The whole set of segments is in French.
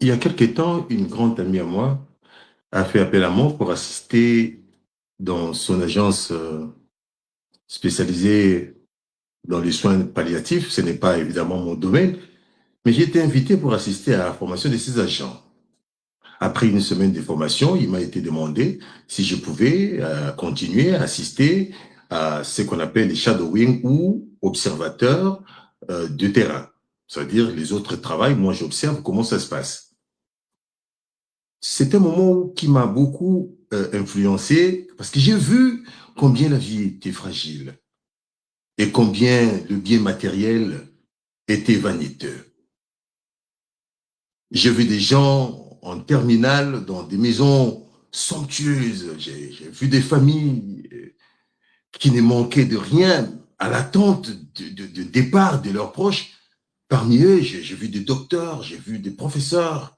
Il y a quelque temps, une grande amie à moi a fait appel à moi pour assister dans son agence spécialisée dans les soins palliatifs. Ce n'est pas évidemment mon domaine, mais j'ai été invité pour assister à la formation de ces agents. Après une semaine de formation, il m'a été demandé si je pouvais continuer à assister à ce qu'on appelle les shadowing ou observateurs de terrain. C'est-à-dire les autres travaillent, moi j'observe comment ça se passe. C'est un moment qui m'a beaucoup influencé parce que j'ai vu combien la vie était fragile et combien le bien matériel était vaniteux. J'ai vu des gens en terminale dans des maisons somptueuses. J'ai vu des familles qui ne manquaient de rien à l'attente de départ de leurs proches. Parmi eux, j'ai vu des docteurs, j'ai vu des professeurs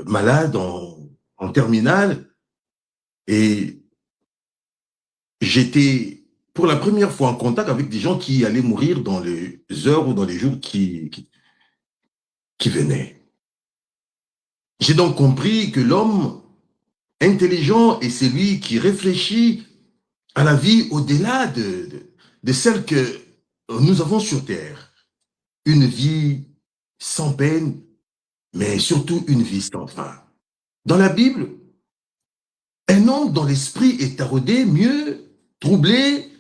malades en terminale. Et j'étais pour la première fois en contact avec des gens qui allaient mourir dans les heures ou dans les jours qui venaient. J'ai donc compris que l'homme intelligent est celui qui réfléchit à la vie au-delà de celle que nous avons sur Terre. Une vie sans peine, mais surtout une vie sans fin. Dans la Bible, un homme dont l'esprit est taraudé, mieux troublé,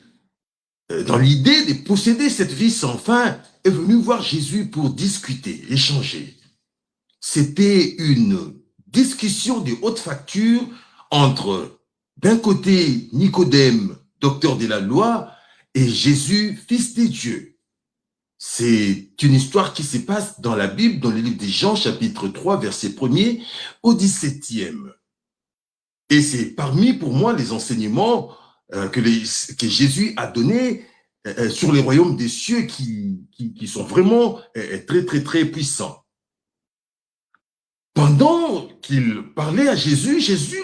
dans l'idée de posséder cette vie sans fin, est venu voir Jésus pour discuter, échanger. C'était une discussion de haute facture entre, d'un côté, Nicodème, docteur de la loi, et Jésus, fils de Dieu. C'est une histoire qui se passe dans la Bible, dans le livre de Jean, chapitre 3, verset 1er au 17e. Et c'est parmi, pour moi, les enseignements que Jésus a donnés sur les royaumes des cieux qui sont vraiment très, très, très puissants. Pendant qu'il parlait à Jésus, Jésus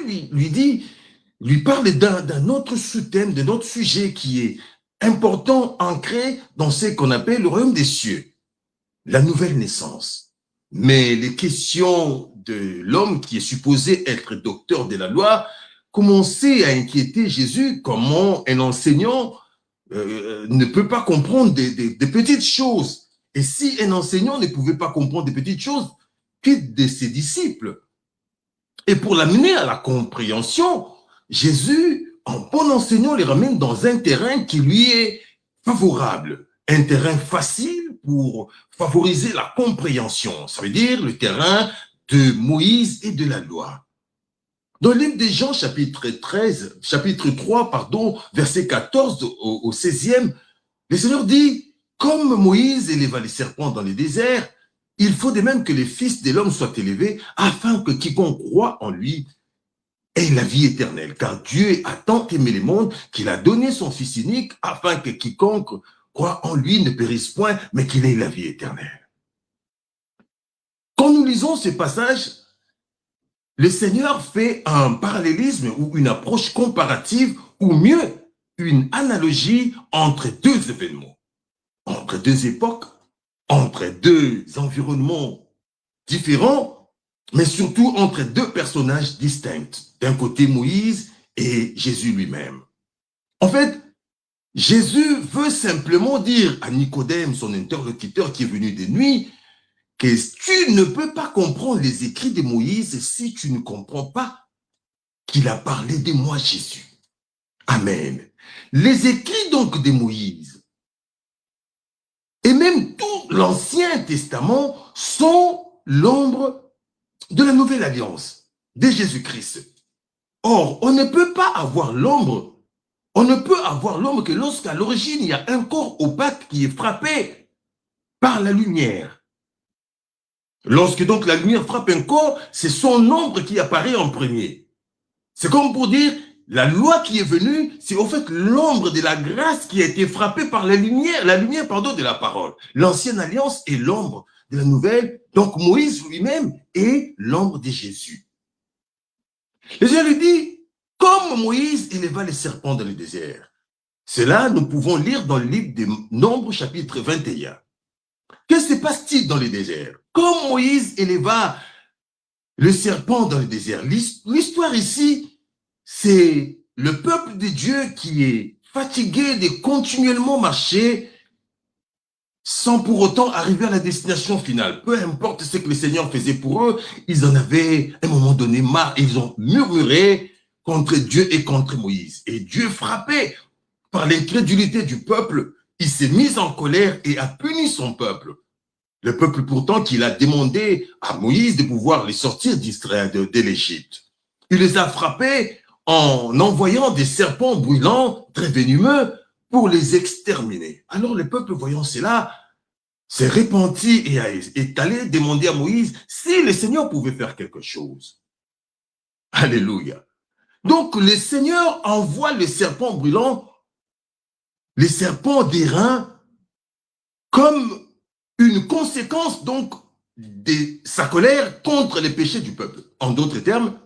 lui parle d'un autre sous-thème, d'un autre sujet qui est important, ancré dans ce qu'on appelle le royaume des cieux, la nouvelle naissance. Mais les questions de l'homme qui est supposé être docteur de la loi commençaient à inquiéter Jésus. Comment un enseignant ne peut pas comprendre des petites choses? Et si un enseignant ne pouvait pas comprendre des petites choses, quitte de ses disciples? Et pour l'amener à la compréhension, Jésus, en bon enseignant, les ramène dans un terrain qui lui est favorable, un terrain facile pour favoriser la compréhension. Ça veut dire le terrain de Moïse et de la loi. Dans le livre de Jean, chapitre 3, verset 14 au 16e, le Seigneur dit, comme Moïse éleva les serpents dans les déserts, il faut de même que les fils de l'homme soient élevés, afin que quiconque croit en lui ait la vie éternelle. Car Dieu a tant aimé le monde qu'il a donné son Fils unique, afin que quiconque croit en lui ne périsse point, mais qu'il ait la vie éternelle. Quand nous lisons ce passage, le Seigneur fait un parallélisme ou une approche comparative, ou mieux, une analogie entre deux événements, entre deux époques, entre deux environnements différents, mais surtout entre deux personnages distincts. D'un côté, Moïse et Jésus lui-même. En fait, Jésus veut simplement dire à Nicodème, son interlocuteur qui est venu de nuit, que tu ne peux pas comprendre les écrits de Moïse si tu ne comprends pas qu'il a parlé de moi, Jésus. Amen. Les écrits donc de Moïse et même tout l'Ancien Testament sont l'ombre de la Nouvelle Alliance, de Jésus-Christ. Or, on ne peut pas avoir l'ombre, on ne peut avoir l'ombre que lorsqu'à l'origine, il y a un corps opaque qui est frappé par la lumière. Lorsque donc la lumière frappe un corps, c'est son ombre qui apparaît en premier. C'est comme pour dire, la loi qui est venue, c'est au fait l'ombre de la grâce qui a été frappée par la lumière de la parole. L'ancienne alliance est l'ombre de la nouvelle. Donc Moïse lui-même est l'ombre de Jésus. Et Jésus lui dit, comme Moïse éleva les serpents dans le désert. Cela, nous pouvons lire dans le livre des Nombres, chapitre 21. Que se passe-t-il dans le désert? Comme Moïse éleva le serpent dans le désert. L'histoire ici, c'est le peuple de Dieu qui est fatigué de continuellement marcher sans pour autant arriver à la destination finale. Peu importe ce que le Seigneur faisait pour eux, ils en avaient à un moment donné marre. Ils ont murmuré contre Dieu et contre Moïse. Et Dieu, frappé par l'incrédulité du peuple, il s'est mis en colère et a puni son peuple. Le peuple pourtant qu'il a demandé à Moïse de pouvoir les sortir d'Israël, de l'Égypte. Il les a frappés en envoyant des serpents brûlants, très venimeux, pour les exterminer. Alors le peuple, voyant cela, s'est repenti et est allé demander à Moïse si le Seigneur pouvait faire quelque chose. Alléluia. Donc le Seigneur envoie les serpents brûlants, les serpents d'airain, comme une conséquence donc de sa colère contre les péchés du peuple. En d'autres termes,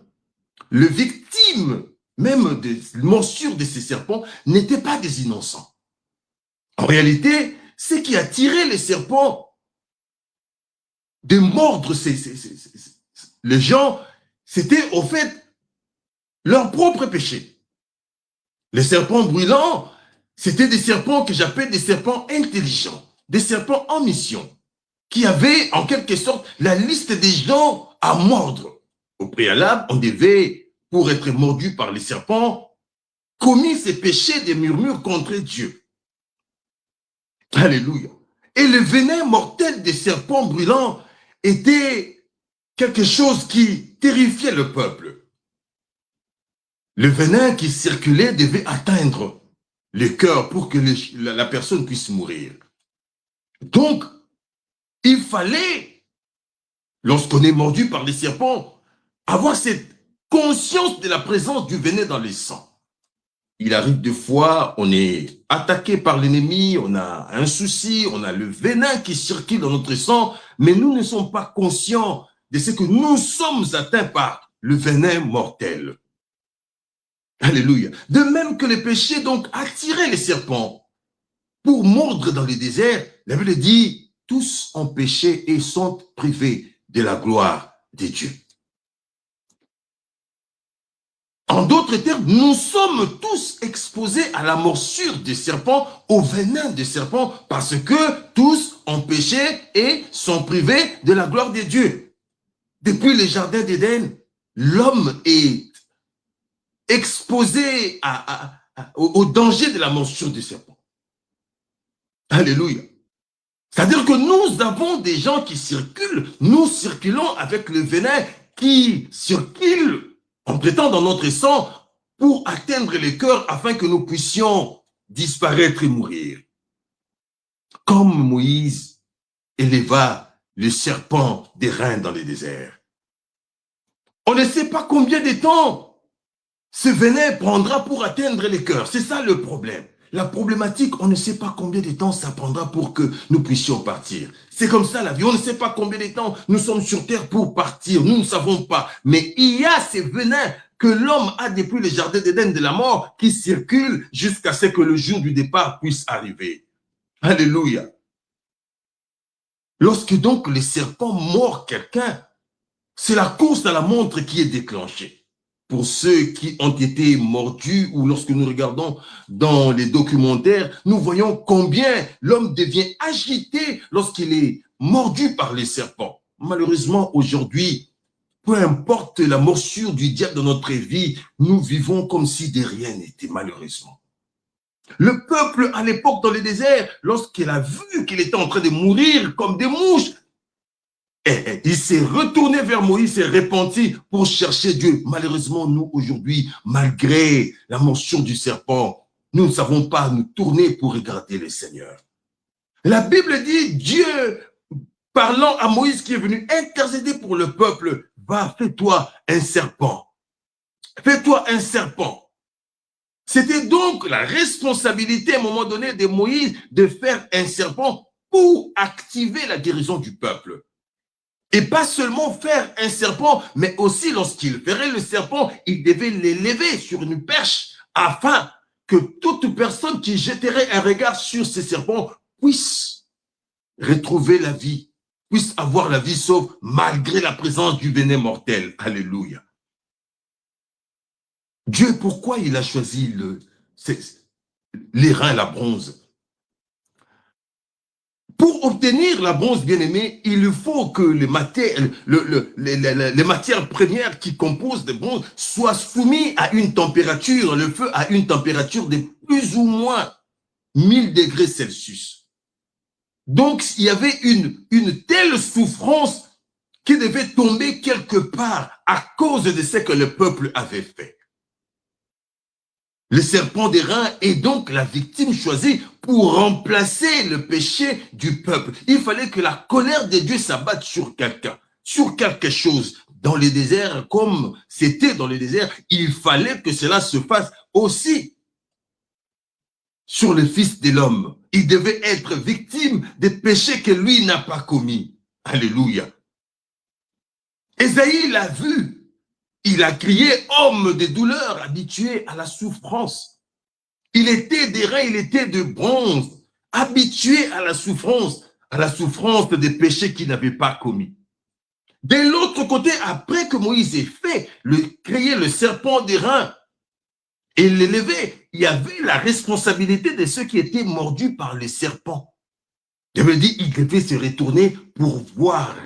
le victime même des morsures de ces serpents n'étaient pas des innocents. En réalité, ce qui a tiré les serpents de mordre les gens, c'était au fait leur propre péché. Les serpents brûlants, c'était des serpents que j'appelle des serpents intelligents, des serpents en mission, qui avaient en quelque sorte la liste des gens à mordre. Au préalable, on devait, pour être mordu par les serpents, commis ces péchés des murmures contre Dieu. Alléluia. Et le venin mortel des serpents brûlants était quelque chose qui terrifiait le peuple. Le venin qui circulait devait atteindre le cœur pour que la personne puisse mourir. Donc, il fallait, lorsqu'on est mordu par les serpents, avoir cette conscience de la présence du venin dans le sang. Il arrive des fois, on est attaqué par l'ennemi, on a un souci, on a le venin qui circule dans notre sang, mais nous ne sommes pas conscients de ce que nous sommes atteints par le venin mortel. Alléluia. De même que le péché donc attirait les serpents pour mordre dans le désert, la Bible dit, tous ont péché et sont privés de la gloire de Dieu. En d'autres termes, nous sommes tous exposés à la morsure des serpents, au venin des serpents, parce que tous ont péché et sont privés de la gloire de Dieu. Depuis le jardin d'Éden, l'homme est exposé au danger de la morsure des serpents. Alléluia. C'est-à-dire que nous avons des gens qui circulent, nous circulons avec le venin qui circule en traitant dans notre sang pour atteindre le cœur afin que nous puissions disparaître et mourir. Comme Moïse éleva le serpent d'airain dans le désert. On ne sait pas combien de temps ce venin prendra pour atteindre le cœur. C'est ça le problème. La problématique, on ne sait pas combien de temps ça prendra pour que nous puissions partir. C'est comme ça la vie. On ne sait pas combien de temps nous sommes sur terre pour partir. Nous ne savons pas. Mais il y a ces venins que l'homme a depuis le jardin d'Éden de la mort qui circulent jusqu'à ce que le jour du départ puisse arriver. Alléluia. Lorsque donc le serpent mord quelqu'un, c'est la course à la montre qui est déclenchée. Pour ceux qui ont été mordus ou lorsque nous regardons dans les documentaires, nous voyons combien l'homme devient agité lorsqu'il est mordu par les serpents. Malheureusement, aujourd'hui, peu importe la morsure du diable dans notre vie, nous vivons comme si de rien n'était, malheureusement. Le peuple, à l'époque, dans le désert, lorsqu'il a vu qu'il était en train de mourir comme des mouches, il s'est retourné vers Moïse, s'est repenti pour chercher Dieu. Malheureusement, nous, aujourd'hui, malgré la morsure du serpent, nous ne savons pas nous tourner pour regarder le Seigneur. La Bible dit, Dieu, parlant à Moïse qui est venu intercéder pour le peuple, va, fais-toi un serpent. Fais-toi un serpent. C'était donc la responsabilité à un moment donné de Moïse de faire un serpent pour activer la guérison du peuple. Et pas seulement faire un serpent, mais aussi lorsqu'il ferait le serpent, il devait l'élever sur une perche afin que toute personne qui jetterait un regard sur ce serpent puisse retrouver la vie puisse avoir la vie sauve malgré la présence du venin mortel. Alléluia. Dieu, pourquoi il a choisi l'airain, la bronze? Pour obtenir la bronze, bien-aimé, il faut que les matières premières qui composent le bronze soient soumises à une température, le feu à une température de plus ou moins 1000 degrés Celsius. Donc, il y avait une telle souffrance qui devait tomber quelque part à cause de ce que le peuple avait fait. Le serpent d'airain est donc la victime choisie pour remplacer le péché du peuple. Il fallait que la colère de Dieu s'abatte sur quelqu'un, sur quelque chose. Dans les déserts, comme c'était dans les déserts, il fallait que cela se fasse aussi sur le Fils de l'homme. Il devait être victime des péchés que lui n'a pas commis. Alléluia. Ésaïe l'a vu. Il a crié homme de douleur, habitué à la souffrance. Il était d'airain, il était de bronze, habitué à la souffrance des péchés qu'il n'avait pas commis. De l'autre côté, après que Moïse ait fait créer le serpent d'airain et l'élever, il y avait la responsabilité de ceux qui étaient mordus par les serpents. Je me dis, ils devaient se retourner pour voir,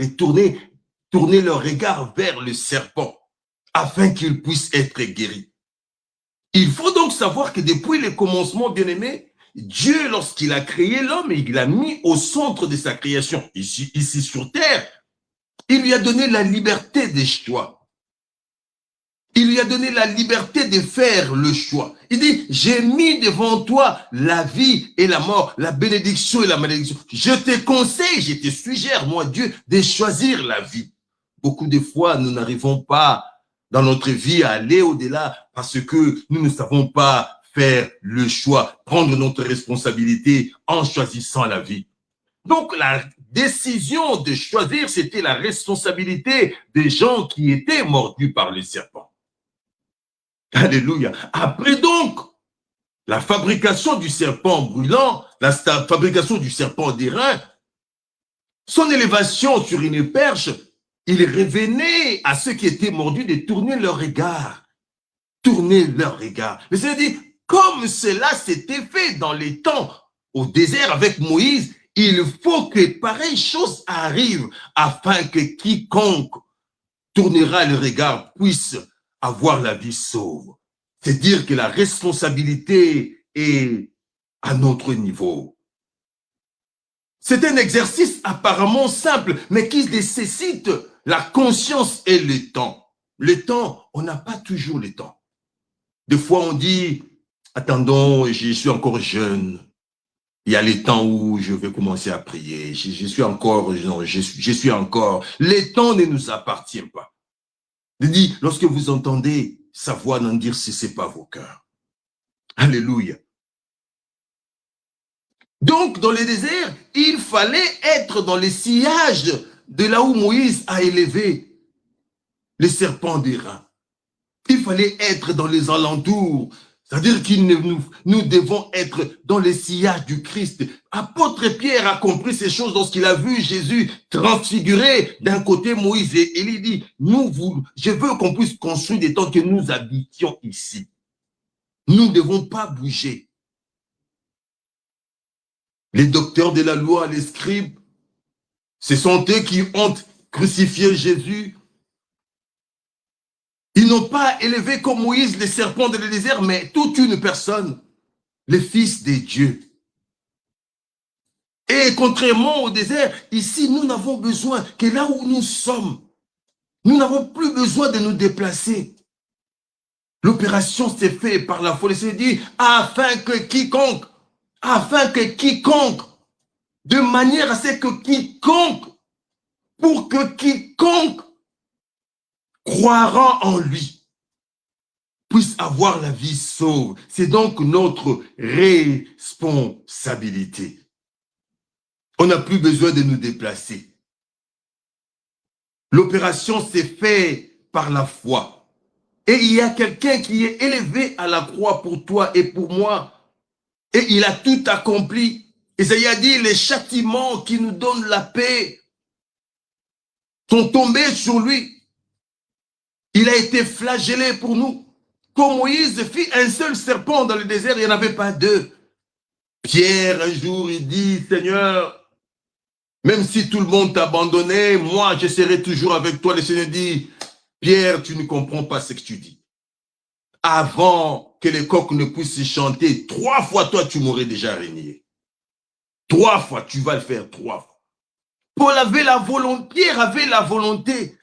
tourner leur regard vers le serpent, afin qu'il puisse être guéri. Il faut donc savoir que depuis le commencement, bien-aimé, Dieu, lorsqu'il a créé l'homme, il l'a mis au centre de sa création, ici sur terre, il lui a donné la liberté des choix. Il lui a donné la liberté de faire le choix. Il dit, j'ai mis devant toi la vie et la mort, la bénédiction et la malédiction. Je te conseille, je te suggère, moi Dieu, de choisir la vie. Beaucoup de fois, nous n'arrivons pas dans notre vie à aller au-delà parce que nous ne savons pas faire le choix, prendre notre responsabilité en choisissant la vie. Donc, la décision de choisir, c'était la responsabilité des gens qui étaient mordus par les serpents. Alléluia. Après donc, la fabrication du serpent brûlant, la fabrication du serpent d'airain, son élévation sur une perche, il revenait à ceux qui étaient mordus de tourner leur regard. Tourner leur regard. Le Seigneur dit, comme cela s'était fait dans les temps au désert avec Moïse, il faut que pareille chose arrive afin que quiconque tournera le regard puisse avoir la vie sauve. C'est dire que la responsabilité est à notre niveau. C'est un exercice apparemment simple, mais qui nécessite la conscience et le temps. Le temps, on n'a pas toujours le temps. Des fois, on dit, attendons, je suis encore jeune. Il y a les temps où je vais commencer à prier. Je suis encore. Le temps ne nous appartient pas. Il dit, lorsque vous entendez sa voix, n'en dire si ce n'est pas vos cœurs. Alléluia. Donc, dans les déserts, il fallait être dans les sillages de là où Moïse a élevé les serpents d'airain. Il fallait être dans les alentours. C'est-à-dire que nous devons être dans les sillages du Christ. Apôtre Pierre a compris ces choses lorsqu'il a vu Jésus transfiguré d'un côté Moïse. Et il dit, je veux qu'on puisse construire des temps que nous habitions ici. Nous ne devons pas bouger. Les docteurs de la loi, les scribes, ce sont eux qui ont crucifié Jésus. Ils n'ont pas élevé comme Moïse les serpents dans le désert, mais toute une personne, le Fils de Dieu. Et contrairement au désert, ici, nous n'avons besoin que là où nous sommes. Nous n'avons plus besoin de nous déplacer. L'opération s'est faite par la foi. Il s'est dit, afin que quiconque, de manière à ce que quiconque, pour que quiconque croira en lui, puisse avoir la vie sauve. C'est donc notre responsabilité. On n'a plus besoin de nous déplacer. L'opération s'est faite par la foi. Et il y a quelqu'un qui est élevé à la croix pour toi et pour moi. Et il a tout accompli. Isaïe a dit, les châtiments qui nous donnent la paix sont tombés sur lui. Il a été flagellé pour nous. Quand Moïse fit un seul serpent dans le désert, il n'y en avait pas deux. Pierre, un jour, il dit, Seigneur, même si tout le monde t'a abandonné, moi, je serai toujours avec toi. Le Seigneur dit, Pierre, tu ne comprends pas ce que tu dis. Avant que les coqs ne puissent chanter, 3 fois, toi, tu m'aurais déjà régné. 3 fois, tu vas le faire 3 fois. Paul avait la volonté, Pierre avait la volonté.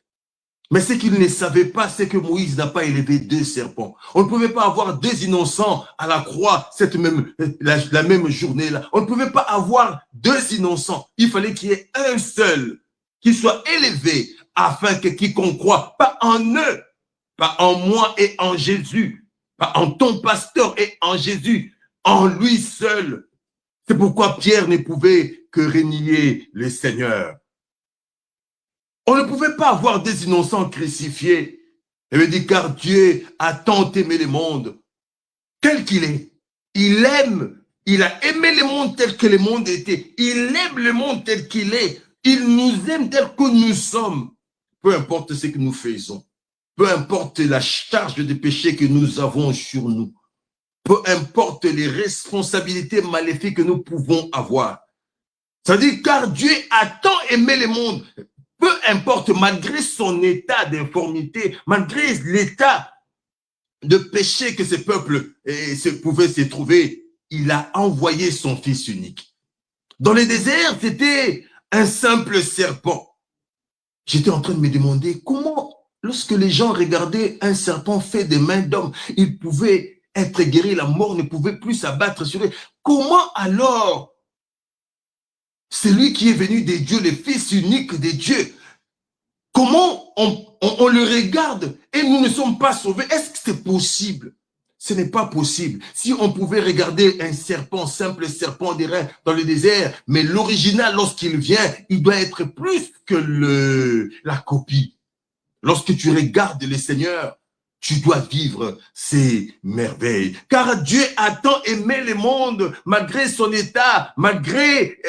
Mais ce qu'il ne savait pas, c'est que Moïse n'a pas élevé 2 serpents. On ne pouvait pas avoir 2 innocents à la croix la même journée-là. On ne pouvait pas avoir 2 innocents. Il fallait qu'il y ait un seul qui soit élevé afin que quiconque croit, pas en eux, pas en moi et en Jésus, pas en ton pasteur et en Jésus, en lui seul. C'est pourquoi Pierre ne pouvait que renier le Seigneur. On ne pouvait pas avoir des innocents crucifiés. Il veut dire, car Dieu a tant aimé le monde, tel qu'il est. Il a aimé le monde tel que le monde était. Il aime le monde tel qu'il est. Il nous aime tel que nous sommes. Peu importe ce que nous faisons. Peu importe la charge de péché que nous avons sur nous. Peu importe les responsabilités maléfiques que nous pouvons avoir. Ça veut dire, car Dieu a tant aimé le monde. Peu importe, malgré son état d'informité, malgré l'état de péché que ce peuple pouvait se trouver, il a envoyé son fils unique. Dans le désert, c'était un simple serpent. J'étais en train de me demander comment, lorsque les gens regardaient un serpent fait des mains d'homme, il pouvait être guéri, la mort ne pouvait plus s'abattre sur lui. Comment alors celui qui est venu des dieux, le fils unique des dieux, comment on le regarde et nous ne sommes pas sauvés? Est-ce que c'est possible? Ce n'est pas possible. Si on pouvait regarder un serpent, simple serpent d'airain dans le désert, mais l'original, lorsqu'il vient, il doit être plus que la copie. Lorsque tu regardes le Seigneur, tu dois vivre ces merveilles. Car Dieu a tant aimé le monde, malgré son état, malgré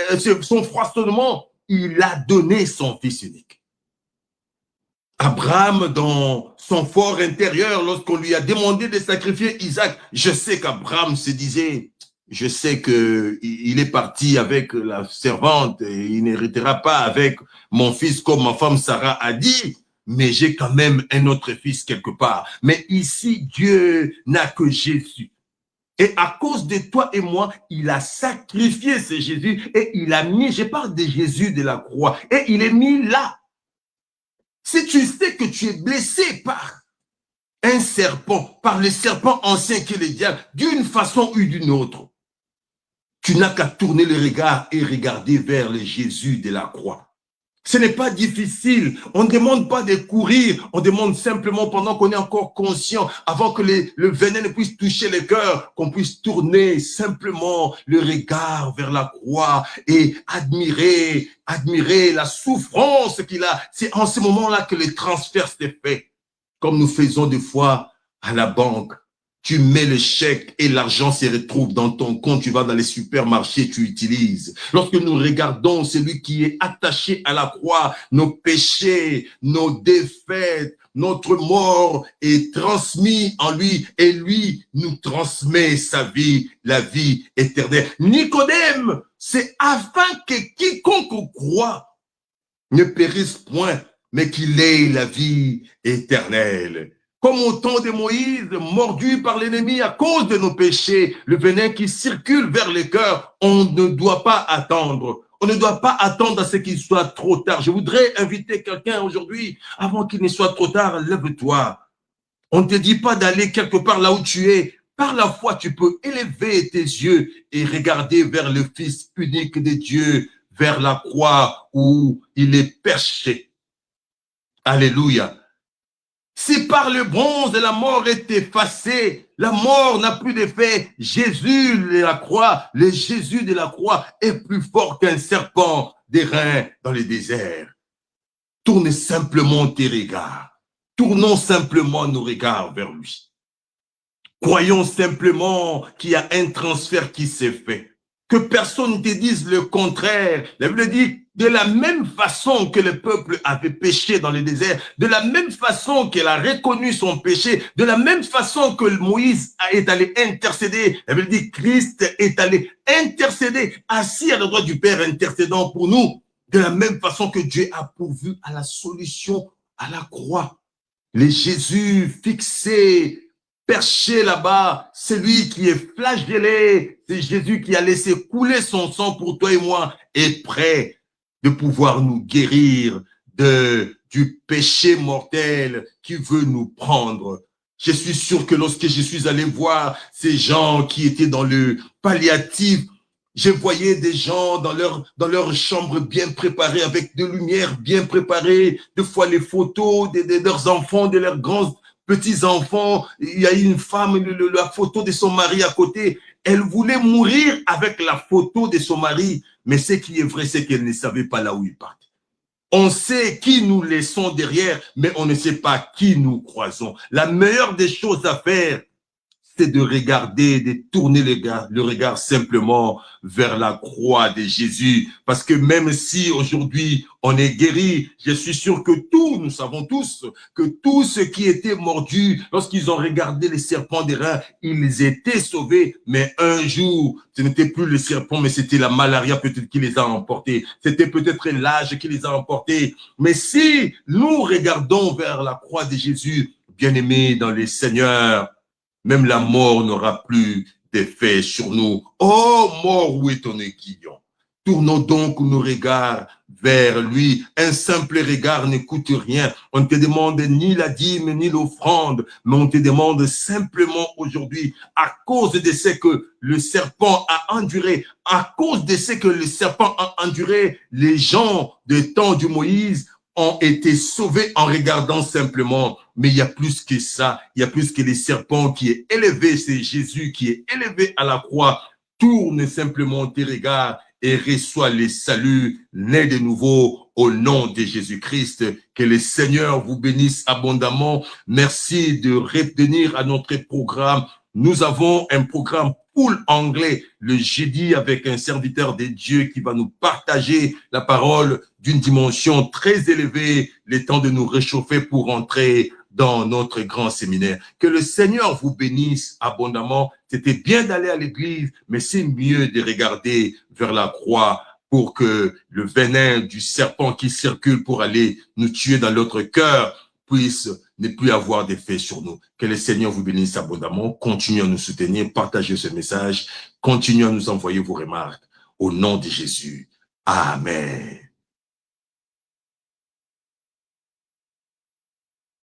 son froissonnement, il a donné son fils unique. Abraham, dans son fort intérieur, lorsqu'on lui a demandé de sacrifier Isaac, je sais qu'Abraham se disait, je sais qu'il est parti avec la servante et il n'héritera pas avec mon fils comme ma femme Sarah a dit, mais j'ai quand même un autre fils quelque part. Mais ici, Dieu n'a que Jésus. Et à cause de toi et moi, il a sacrifié ce Jésus et il a mis, je parle de Jésus de la croix, et il est mis là. Si tu sais que tu es blessé par un serpent, par le serpent ancien qui est le diable, d'une façon ou d'une autre, tu n'as qu'à tourner le regard et regarder vers le Jésus de la croix. Ce n'est pas difficile, on ne demande pas de courir, on demande simplement pendant qu'on est encore conscient, avant que le venin ne puisse toucher le cœur, qu'on puisse tourner simplement le regard vers la croix et admirer la souffrance qu'il a. C'est en ce moment-là que le transfert s'est fait, comme nous faisons des fois à la banque. Tu mets le chèque et l'argent se retrouve dans ton compte. Tu vas dans les supermarchés, tu utilises. Lorsque nous regardons celui qui est attaché à la croix, nos péchés, nos défaites, notre mort est transmis en lui et lui nous transmet sa vie, la vie éternelle. Nicodème, c'est afin que quiconque croit ne périsse point, mais qu'il ait la vie éternelle. Comme au temps de Moïse, mordu par l'ennemi à cause de nos péchés, le venin qui circule vers le cœur, on ne doit pas attendre. On ne doit pas attendre à ce qu'il soit trop tard. Je voudrais inviter quelqu'un aujourd'hui, avant qu'il ne soit trop tard, lève-toi. On ne te dit pas d'aller quelque part là où tu es. Par la foi, tu peux élever tes yeux et regarder vers le Fils unique de Dieu, vers la croix où il est perché. Alléluia. Si par le bronze la mort est effacée, la mort n'a plus d'effet, Jésus de la croix, le Jésus de la croix est plus fort qu'un serpent d'airain dans le désert. Tourne simplement tes regards. Tournons simplement nos regards vers lui. Croyons simplement qu'il y a un transfert qui s'est fait, que personne ne te dise le contraire. La Bible dit, de la même façon que le peuple avait péché dans le désert, de la même façon qu'elle a reconnu son péché, de la même façon que Moïse est allé intercéder, la Bible dit, Christ est allé intercéder, assis à la droite du Père, intercédant pour nous, de la même façon que Dieu a pourvu à la solution à la croix. Les Jésus fixés, perché là-bas, c'est lui qui est flagellé, c'est Jésus qui a laissé couler son sang pour toi et moi, est prêt de pouvoir nous guérir du péché mortel qui veut nous prendre. Je suis sûr que lorsque je suis allé voir ces gens qui étaient dans le palliatif, je voyais des gens dans leur chambre bien préparée, avec de lumière bien préparée, des fois les photos de leurs enfants, de leurs grands petits-enfants. Il y a une femme, la photo de son mari à côté. Elle voulait mourir avec la photo de son mari, mais ce qui est vrai, c'est qu'elle ne savait pas là où il partait. On sait qui nous laissons derrière, mais on ne sait pas qui nous croisons. La meilleure des choses à faire, c'est de regarder, de tourner le regard simplement vers la croix de Jésus. Parce que même si aujourd'hui on est guéri, je suis sûr que nous savons tous, que tous ceux qui étaient mordus, lorsqu'ils ont regardé les serpents des reins, ils étaient sauvés. Mais un jour, ce n'était plus le serpent, mais c'était la malaria peut-être qui les a emportés. C'était peut-être l'âge qui les a emportés. Mais si nous regardons vers la croix de Jésus, bien-aimés dans le Seigneur, même la mort n'aura plus d'effet sur nous. Oh, mort, où est ton aiguillon? Tournons donc nos regards vers lui. Un simple regard ne coûte rien. On ne te demande ni la dîme, ni l'offrande, mais on te demande simplement aujourd'hui, à cause de ce que le serpent a enduré, à cause de ce que le serpent a enduré, les gens du temps de Moïse ont été sauvés en regardant simplement. Mais il y a plus que ça, il y a plus que les serpents qui est élevé, c'est Jésus qui est élevé à la croix. Tourne simplement tes regards et reçois les saluts nés de nouveau au nom de Jésus-Christ. Que le Seigneur vous bénisse abondamment. Merci de revenir à notre programme. Nous avons un programme full anglais le jeudi avec un serviteur de Dieu qui va nous partager la parole d'une dimension très élevée, le temps de nous réchauffer pour entrer dans notre grand séminaire. Que le Seigneur vous bénisse abondamment. C'était bien d'aller à l'église, mais c'est mieux de regarder vers la croix pour que le venin du serpent qui circule pour aller nous tuer dans notre cœur puisse ne plus avoir d'effet sur nous. Que le Seigneur vous bénisse abondamment. Continuez à nous soutenir, partagez ce message, continuez à nous envoyer vos remarques. Au nom de Jésus. Amen.